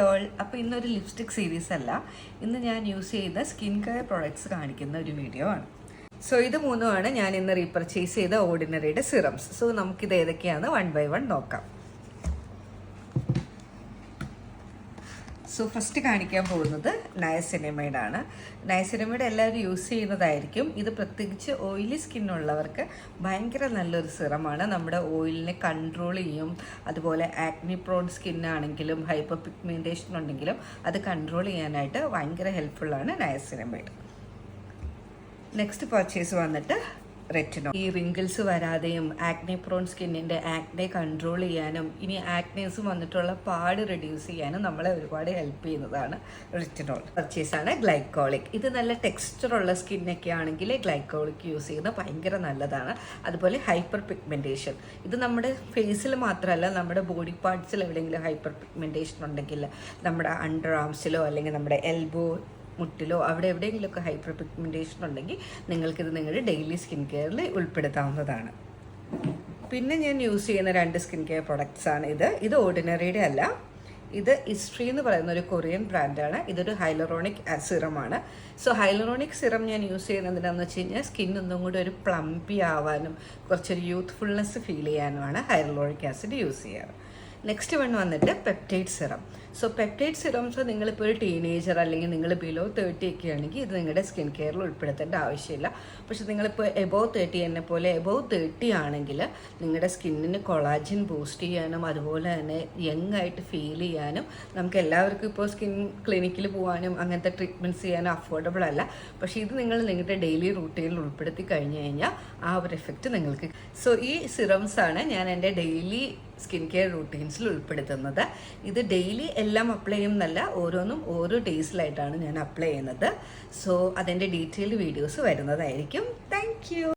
All. അപ്പോൾ ഇന്നൊരു lipstick series അല്ല, ഇന്ന് ഞാൻ യൂസ് ചെയ്യുന്ന സ്കിൻ കെയർ പ്രോഡക്ട്സ് കാണിക്കുന്ന ഒരു വീഡിയോ ആണ്. സോ ഇത് മൂന്നുമാണ് ഞാൻ ഇന്ന് റീപർച്ചേസ് ചെയ്ത ഓർഡിനറിയുടെ സിറംസ്. സോ നമുക്കിത് ഏതൊക്കെയാണ് 1 by 1 നോക്കാം. സോ ഫസ്റ്റ് കാണിക്കാൻ പോകുന്നത് നയസിനമൈഡ് ആണ്. നയസിനമൈഡ് എല്ലാവരും യൂസ് ചെയ്യുന്നതായിരിക്കും. ഇത് പ്രത്യേകിച്ച് ഓയിലി സ്കിന്നുള്ളവർക്ക് ഭയങ്കര നല്ലൊരു സിറമാണ്. നമ്മുടെ ഓയിലിനെ കൺട്രോൾ ചെയ്യും. അതുപോലെ ആക്നി പ്രോൺ സ്കിന്നാണെങ്കിലും ഹൈപ്പർ പിഗ്മെൻറ്റേഷൻ ഉണ്ടെങ്കിലും അത് കൺട്രോൾ ചെയ്യാനായിട്ട് ഭയങ്കര ഹെൽപ്ഫുള്ളാണ് നയസിനമൈഡ്. നെക്സ്റ്റ് പർച്ചേസ് വന്നിട്ട് റെറ്റിനോൾ. ഈ റിങ്കിൾസ് വരാതെയും ആക്നെ പ്രോൺ സ്കിന്നിൻ്റെ ആക്നെ കൺട്രോൾ ചെയ്യാനും ഇനി ആക്നേസ് വന്നിട്ടുള്ള പാട് റെഡ്യൂസ് ചെയ്യാനും നമ്മളെ ഒരുപാട് ഹെൽപ്പ് ചെയ്യുന്നതാണ് റെറ്റിനോൾ. പർച്ചേസാണ് ഗ്ലൈക്കോളിക്. ഇത് നല്ല ടെക്സ്ചറുള്ള സ്കിന്നൊക്കെ ആണെങ്കിൽ ഗ്ലൈക്കോളിക് യൂസ് ചെയ്യുന്നത് ഭയങ്കര നല്ലതാണ്. അതുപോലെ ഹൈപ്പർ പിഗ്മെൻറ്റേഷൻ, ഇത് നമ്മുടെ ഫേസിൽ മാത്രമല്ല നമ്മുടെ ബോഡി പാർട്സിൽ എവിടെയെങ്കിലും ഹൈപ്പർ പിഗ്മെൻറ്റേഷൻ ഉണ്ടെങ്കിൽ നമ്മുടെ അണ്ടർ ആംസിലോ അല്ലെങ്കിൽ നമ്മുടെ എൽബോ മുട്ടിലോ അവിടെ എവിടെയെങ്കിലുമൊക്കെ ഹൈപ്പർ പിഗ്മെൻറ്റേഷൻ ഉണ്ടെങ്കിൽ നിങ്ങൾക്കിത് നിങ്ങളുടെ ഡെയിലി സ്കിൻ കെയറിൽ ഉൾപ്പെടുത്താവുന്നതാണ്. പിന്നെ ഞാൻ യൂസ് ചെയ്യുന്ന 2 സ്കിൻ കെയർ പ്രൊഡക്ട്സാണ് ഇത് ഓർഡിനറിയുടെ അല്ല. ഇത് ഇസ്ട്രി എന്ന് പറയുന്ന ഒരു കൊറിയൻ ബ്രാൻഡാണ്. ഇതൊരു ഹൈലറോണിക് സിറമാണ്. സോ ഹൈലറോണിക് സിറം ഞാൻ യൂസ് ചെയ്യുന്നത് എന്താണെന്ന് വെച്ച് കഴിഞ്ഞാൽ സ്കിൻ ഒന്നും കൂടി ഒരു പ്ലംപി ആവാനും കുറച്ചൊരു യൂത്ത്ഫുൾനെസ് ഫീൽ ചെയ്യാനുമാണ് ഹൈലറോണിക് ആസിഡ് യൂസ് ചെയ്യാറ്. നെക്സ്റ്റ് വൺ വന്നിട്ട് peptide serum. So peptide serums നിങ്ങളിപ്പോൾ ഒരു ടീനേജർ അല്ലെങ്കിൽ നിങ്ങൾ ബിലോ 30 ഒക്കെ ആണെങ്കിൽ ഇത് നിങ്ങളുടെ സ്കിൻ കെയറിൽ ഉൾപ്പെടുത്തേണ്ട ആവശ്യമില്ല. പക്ഷെ നിങ്ങളിപ്പോൾ എബോവ് 30 എന്നെ പോലെ എബോവ് 30 ആണെങ്കിൽ നിങ്ങളുടെ സ്കിന്നിന് കൊളാജിൻ ബൂസ്റ്റ് ചെയ്യാനും അതുപോലെ തന്നെ യങ് ആയിട്ട് ഫീൽ ചെയ്യാനും നമുക്ക് എല്ലാവർക്കും ഇപ്പോൾ സ്കിൻ ക്ലിനിക്കിൽ പോകാനും അങ്ങനത്തെ ട്രീറ്റ്മെൻറ്റ്സ് ചെയ്യാനും അഫോർഡബിൾ അല്ല. പക്ഷേ ഇത് നിങ്ങൾ നിങ്ങളുടെ ഡെയിലി റൂട്ടീനിൽ ഉൾപ്പെടുത്തി കഴിഞ്ഞ് കഴിഞ്ഞാൽ ആ ഒരു എഫക്റ്റ് നിങ്ങൾക്ക്. സോ ഈ സിറംസാണ് ഞാൻ എൻ്റെ ഡെയിലി സ്കിൻ കെയർ റൂട്ടീൻസിൽ ഉൾപ്പെടുത്തുന്നത്. ഇത് ഡെയിലി എല്ലാം അപ്ലൈ ചെയ്യുന്നല്ല, ഓരോന്നും ഓരോ ഡേയ്സിലായിട്ടാണ് ഞാൻ അപ്ലൈ ചെയ്യുന്നത്. സോ അതിൻ്റെ ഡീറ്റെയിൽഡ് വീഡിയോസ് വരുന്നതായിരിക്കും. Thank you.